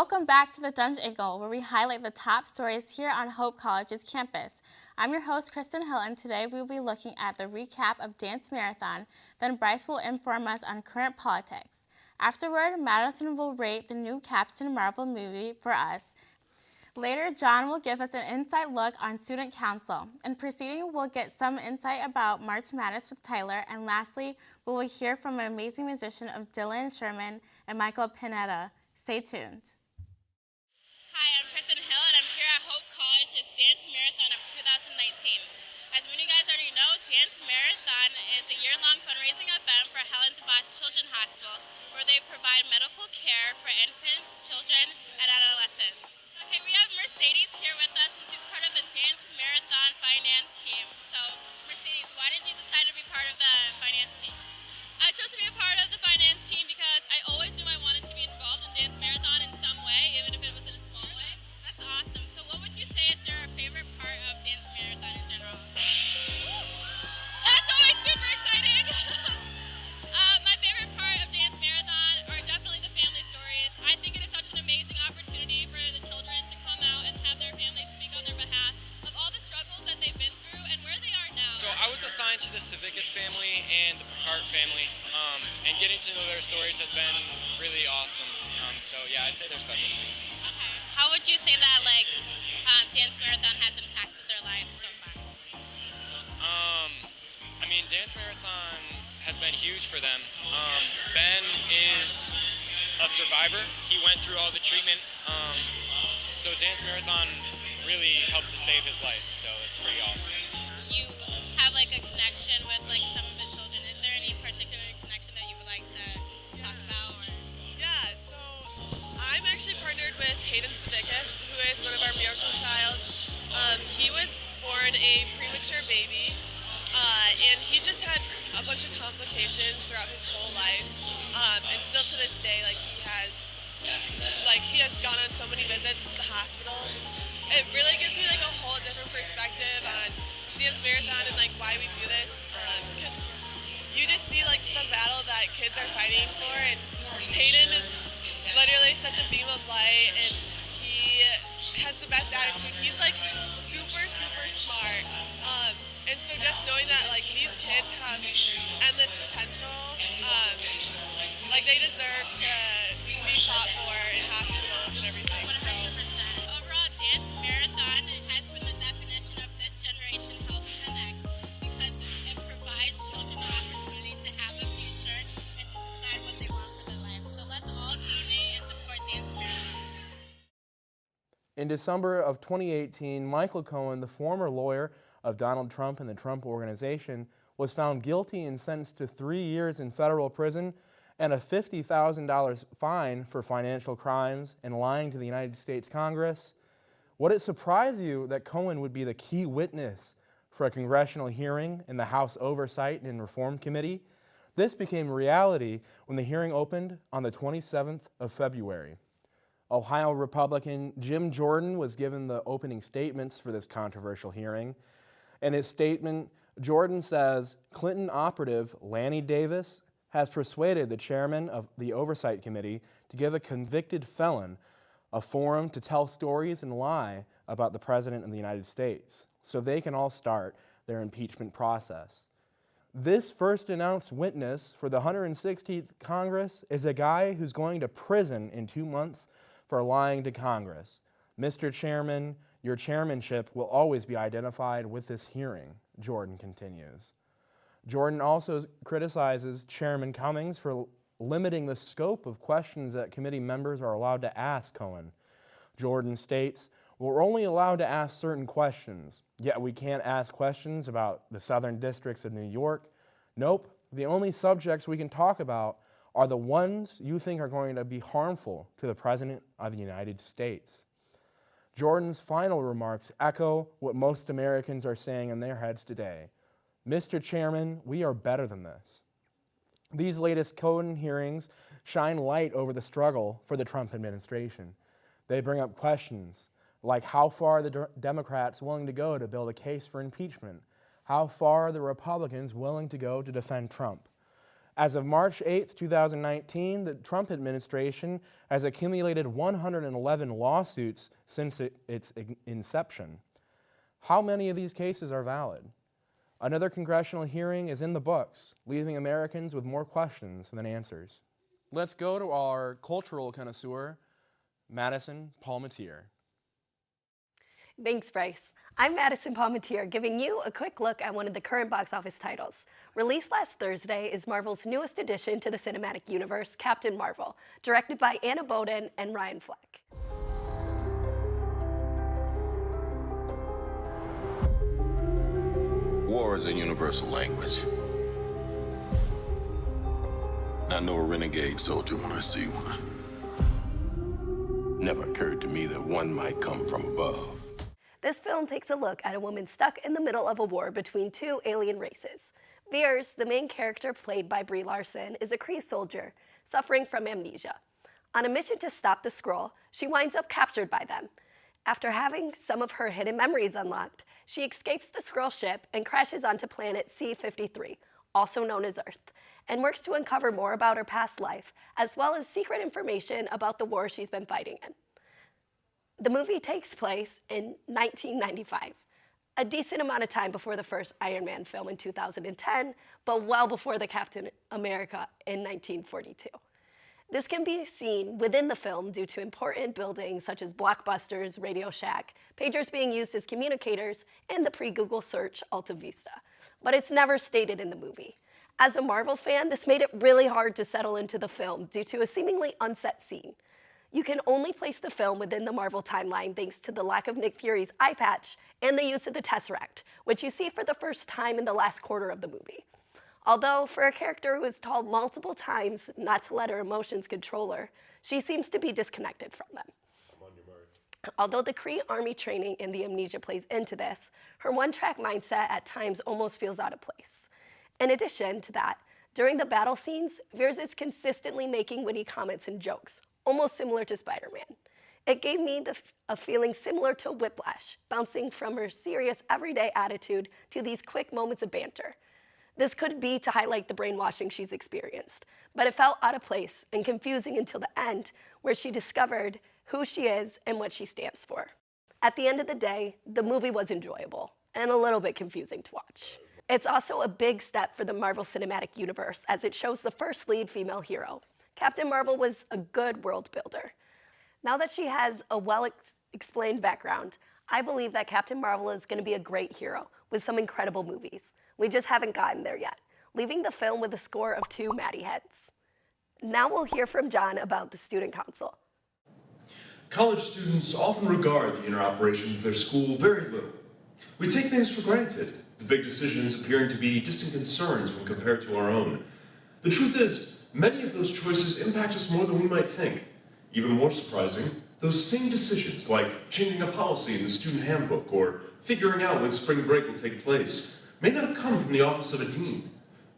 Welcome back to the Dunge Angle, where we highlight the top stories here on Hope College's campus. I'm your host, Kristin Hill, and today we will be looking at the recap of Dance Marathon. Then Bryce will inform us on current politics. Afterward, Madison will rate the new Captain Marvel movie for us. Later, Jon will give us an inside look on Student Council. In proceeding, we'll get some insight about March Madness with Tyler. And lastly, we will hear from an amazing musician of Dylan Sherman and Michael Pineda. Stay tuned. Hi, I'm Kristin Hill, and I'm here at Hope College's Dance Marathon of 2019. As many of you guys already know, Dance Marathon is a year-long fundraising event for Helen DeBosch Children's Hospital, where they provide medical care for infants, children, and adolescents. Okay, we have Mercedes here with us, and she's part of the Dance Marathon finance team. So, Mercedes, why did you decide to be part of the finance team? I chose to be a part of the finance team because I always knew I wanted to be involved in Dance Marathon in some way, even if it was in a small way. That's awesome. So what would you say is your favorite part of Dance Marathon in general? That's always super exciting! My favorite part of Dance Marathon are definitely the family stories. I think it is such an amazing opportunity for the children to come out and have their families speak on their behalf of all the struggles that they've been through and where they are now. So I was assigned to the Savickas family and the Picard family, and getting to know their stories has been really awesome. So yeah, I'd say they're special to me. Okay. How would you say that Dance Marathon has impacted their lives so far? I mean, Dance Marathon has been huge for them. Ben is a survivor. He went through all the treatment. So Dance Marathon really helped to save his life, so it's pretty awesome. You have a connection with some of the children. Is there any particular connection that you would like to talk about? Or? Yeah, so I'm actually partnered with Hayden Savickas, who is one of our miracle childs. He was born a premature baby, and he just had a bunch of complications throughout his whole life. And still to this day, he has gone on so many visits to the hospitals. It really gives me a whole different perspective on Dance Marathon and why we do this, because you just see the battle that kids are fighting for, and Hayden is literally such a beam of light, and he has the best attitude. He's super smart, and so just knowing that these kids have endless potential, they deserve to be fought for in hospitals and everything. So overall, Dance Marathon has been the definition of this generation helping the next, because it provides children the opportunity to have a future and to decide what they want for their life. So let's all donate and support Dance Marathon. In December of 2018, Michael Cohen, the former lawyer of Donald Trump and the Trump Organization, was found guilty and sentenced to 3 years in federal prison and a $50,000 fine for financial crimes and lying to the United States Congress. Would it surprise you that Cohen would be the key witness for a congressional hearing in the House Oversight and Reform Committee? This became reality when the hearing opened on the 27th of February. Ohio Republican Jim Jordan was given the opening statements for this controversial hearing. In his statement, Jordan says Clinton operative Lanny Davis has persuaded the chairman of the Oversight Committee to give a convicted felon a forum to tell stories and lie about the President of the United States so they can all start their impeachment process. This first announced witness for the 116th Congress is a guy who's going to prison in 2 months for lying to Congress. Mr. Chairman, your chairmanship will always be identified with this hearing, Jordan continues. Jordan also criticizes Chairman Cummings for limiting the scope of questions that committee members are allowed to ask Cohen. Jordan states, "We're only allowed to ask certain questions, yet we can't ask questions about the southern districts of New York. Nope, the only subjects we can talk about are the ones you think are going to be harmful to the President of the United States." Jordan's final remarks echo what most Americans are saying in their heads today. Mr. Chairman, we are better than this. These latest Cohen hearings shine light over the struggle for the Trump administration. They bring up questions like how far are the Democrats willing to go to build a case for impeachment? How far are the Republicans willing to go to defend Trump? As of March 8, 2019, the Trump administration has accumulated 111 lawsuits since its inception. How many of these cases are valid? Another congressional hearing is in the books, leaving Americans with more questions than answers. Let's go to our cultural connoisseur, Madison Palmatier. Thanks, Bryce. I'm Madison Palmatier, giving you a quick look at one of the current box office titles. Released last Thursday is Marvel's newest addition to the cinematic universe, Captain Marvel, directed by Anna Boden and Ryan Fleck. War is a universal language. I know a renegade soldier when I see one. Never occurred to me that one might come from above. This film takes a look at a woman stuck in the middle of a war between two alien races. Veers, the main character played by Brie Larson, is a Kree soldier suffering from amnesia. On a mission to stop the Skrull, she winds up captured by them. After having some of her hidden memories unlocked, she escapes the Skrull ship and crashes onto planet C-53, also known as Earth, and works to uncover more about her past life, as well as secret information about the war she's been fighting in. The movie takes place in 1995, a decent amount of time before the first Iron Man film in 2010, but well before the Captain America in 1942. This can be seen within the film due to important buildings such as Blockbusters, Radio Shack, pagers being used as communicators, and the pre-Google search Alta Vista. But it's never stated in the movie. As a Marvel fan, this made it really hard to settle into the film due to a seemingly unset scene. You can only place the film within the Marvel timeline thanks to the lack of Nick Fury's eye patch and the use of the Tesseract, which you see for the first time in the last quarter of the movie. Although, for a character who is told multiple times not to let her emotions control her, she seems to be disconnected from them. Although the Kree army training and the amnesia plays into this, her one-track mindset at times almost feels out of place. In addition to that, during the battle scenes, Veers is consistently making witty comments and jokes, almost similar to Spider-Man. It gave me a feeling similar to Whiplash, bouncing from her serious everyday attitude to these quick moments of banter. This could be to highlight the brainwashing she's experienced, but it felt out of place and confusing until the end, where she discovered who she is and what she stands for. At the end of the day, the movie was enjoyable and a little bit confusing to watch. It's also a big step for the Marvel Cinematic Universe as it shows the first lead female hero. Captain Marvel was a good world builder. Now that she has a well-explained background, I believe that Captain Marvel is going to be a great hero with some incredible movies. We just haven't gotten there yet, leaving the film with a score of 2 Maddie heads. Now we'll hear from Jon about the Student Council. College students often regard the inner operations of their school very little. We take things for granted, the big decisions appearing to be distant concerns when compared to our own. The truth is, many of those choices impact us more than we might think. Even more surprising, those same decisions, like changing a policy in the student handbook or figuring out when spring break will take place, may not come from the office of a dean.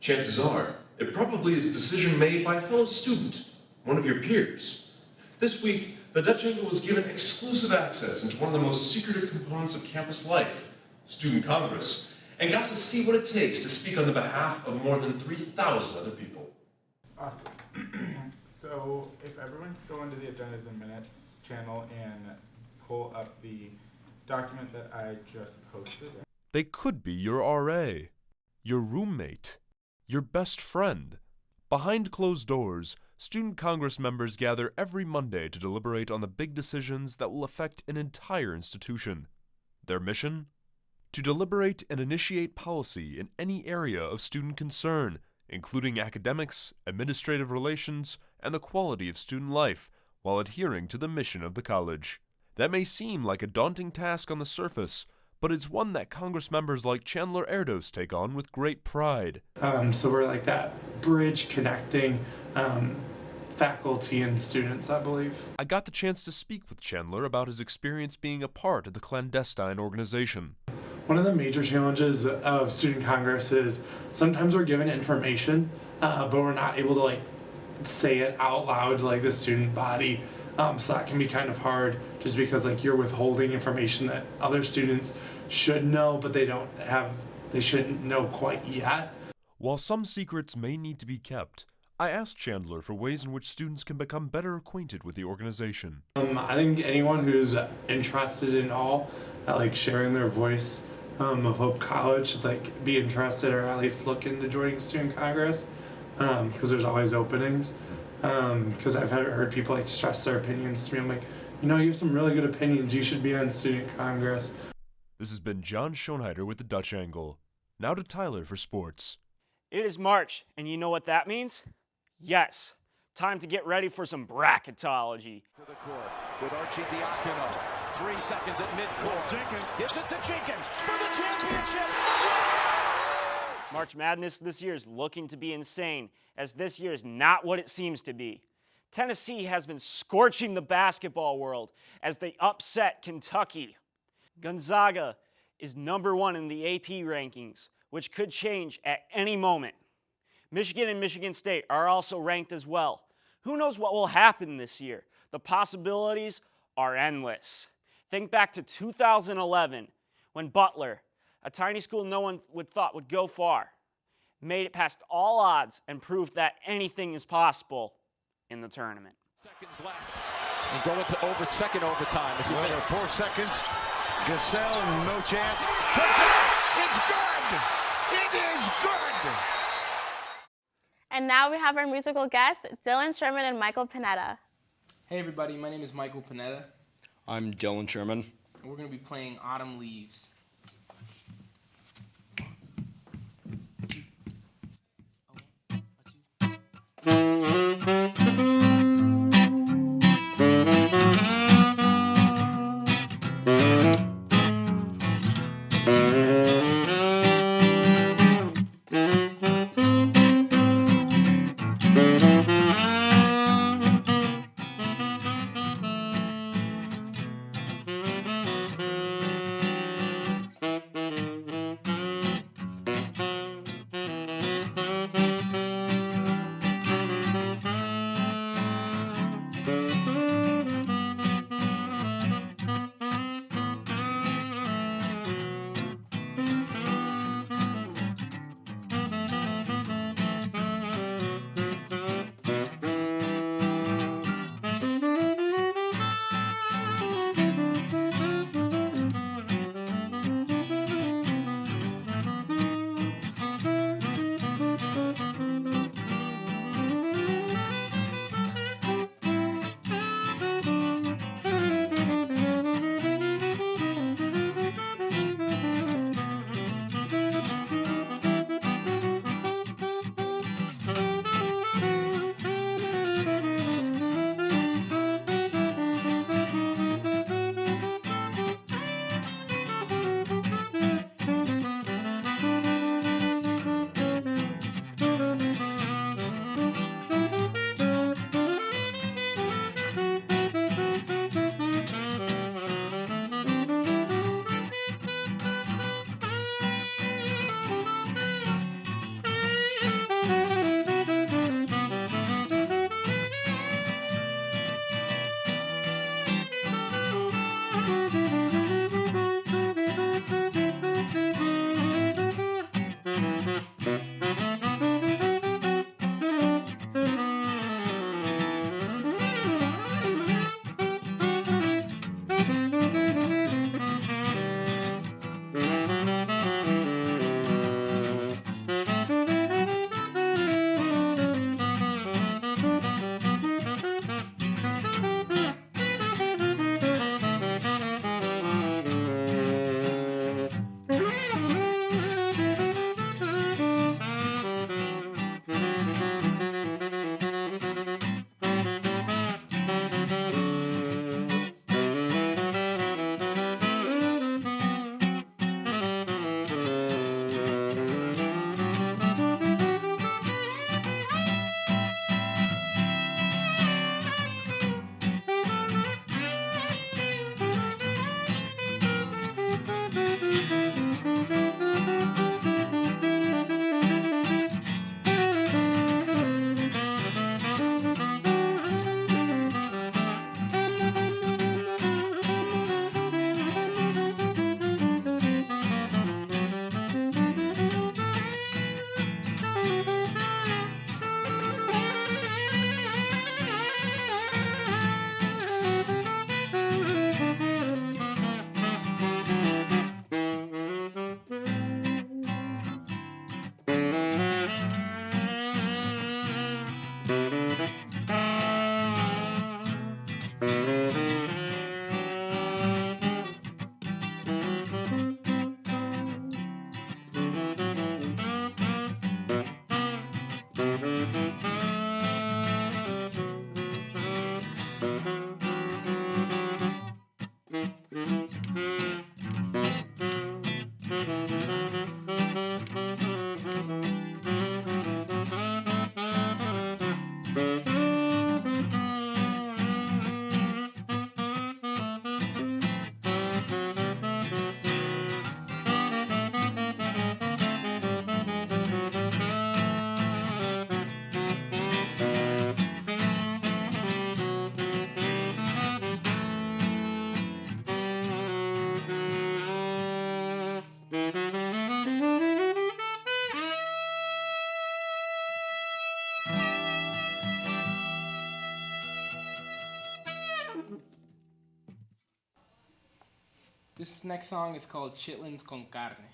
Chances are, it probably is a decision made by a fellow student, one of your peers. This week, the Dutch Angel was given exclusive access into one of the most secretive components of campus life, Student Congress, and got to see what it takes to speak on the behalf of more than 3,000 other people. Awesome. So if everyone could go into the Agendas and Minutes channel and pull up the document that I just posted. They could be your RA, your roommate, your best friend. Behind closed doors, Student Congress members gather every Monday to deliberate on the big decisions that will affect an entire institution. Their mission? To deliberate and initiate policy in any area of student concern, including academics, administrative relations, and the quality of student life, while adhering to the mission of the college. That may seem like a daunting task on the surface, but it's one that Congress members like Chandler Erdos take on with great pride. So we're like that bridge connecting faculty and students, I believe. I got the chance to speak with Chandler about his experience being a part of the clandestine organization. One of the major challenges of Student Congress is sometimes we're given information, but we're not able to say it out loud to the student body. So that can be kind of hard just because you're withholding information that other students should know, but they shouldn't know quite yet. While some secrets may need to be kept, I asked Chandler for ways in which students can become better acquainted with the organization. I think anyone who's interested in all, like sharing their voice of Hope College should like be interested or at least look into joining Student Congress, because there's always openings. Because I've heard people like stress their opinions to me. I'm like, you know, you have some really good opinions. You should be on Student Congress. This has been Jon Schoenheider with the Dutch Angle. Now to Tyler for sports. It is March, and you know what that means? Yes, time to get ready for some bracketology. To the court with Archie Diacono. 3 seconds at midcourt. Jenkins gives it to Jenkins for the championship. March Madness this year is looking to be insane, as this year is not what it seems to be. Tennessee has been scorching the basketball world as they upset Kentucky. Gonzaga is #1 in the AP rankings, which could change at any moment. Michigan and Michigan State are also ranked as well. Who knows what will happen this year? The possibilities are endless. Think back to 2011 when Butler, a tiny school no one would thought would go far, made it past all odds and proved that anything is possible in the tournament. Seconds left and go into second overtime. If you well, 4 seconds, Gasell, no chance. It's good! It is good! And now we have our musical guests, Dylan Sherman and Michael Panetta. Hey everybody, my name is Michael Panetta. I'm Dylan Sherman. And we're going to be playing Autumn Leaves. This next song is called Chitlins con Carne.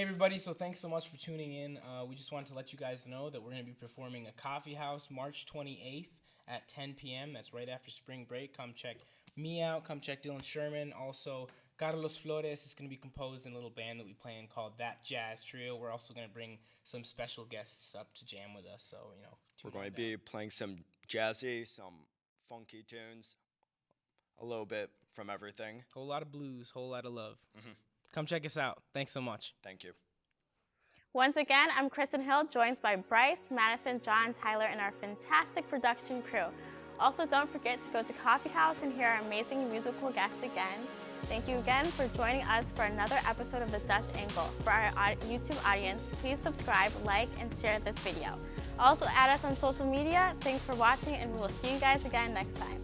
Hey everybody, so thanks so much for tuning in. We just wanted to let you guys know that we're going to be performing a coffee house March 28th at 10 p.m. That's right after spring break. Come check me out. Come check Dylan Sherman. Also, Carlos Flores is going to be composed in a little band that we play in called That Jazz Trio. We're also going to bring some special guests up to jam with us. So, you know, We're going to be playing some jazzy, some funky tunes, a little bit from everything. Whole lot of blues, whole lot of love. Come check us out. Thanks so much. Thank you. Once again, I'm Kristin Hill, joined by Bryce, Madison, John, Tyler, and our fantastic production crew. Also, don't forget to go to Coffee House and hear our amazing musical guests again. Thank you again for joining us for another episode of The Dutch Angle. For our YouTube audience, please subscribe, like, and share this video. Also, add us on social media. Thanks for watching, and we will see you guys again next time.